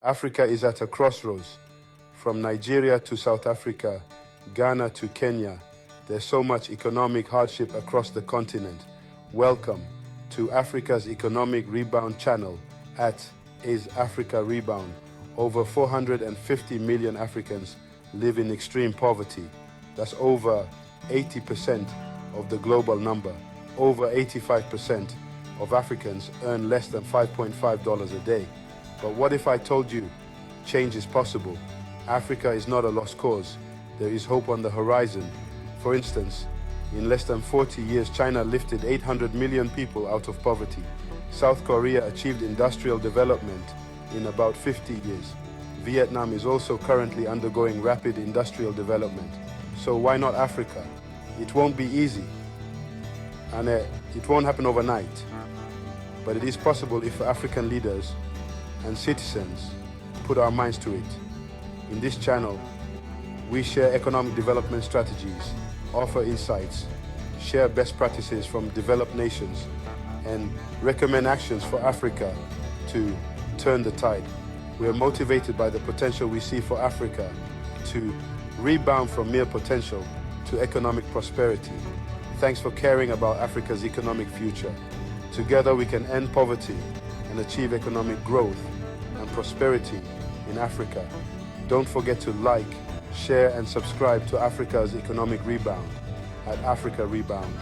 Africa is at a crossroads. From Nigeria to South Africa, Ghana to Kenya, there's so much economic hardship across the continent. Welcome to Africa's Economic Rebound channel at africa-rebound. Over 450 million Africans live in extreme poverty. That's over 80% of the global number. Over 85% of Africans earn less than $5.5 a day. But what if I told you change is possible? Africa is not a lost cause. There is hope on the horizon. For instance, in less than 40 years, China lifted 800 million people out of poverty. South Korea achieved industrial development in about 50 years. Vietnam is also currently undergoing rapid industrial development. So why not Africa? It won't be easy, and it won't happen overnight. But it is possible if African leaders and citizens put our minds to it. In this channel, we share economic development strategies, offer insights, share best practices from developed nations, and recommend actions for Africa to turn the tide. We are motivated by the potential we see for Africa to rebound from mere potential to economic prosperity. Thanks for caring about Africa's economic future. Together we can end poverty and achieve economic growth and prosperity in Africa. Don't forget to like, share and subscribe to Africa's Economic Rebound at Africa Rebound.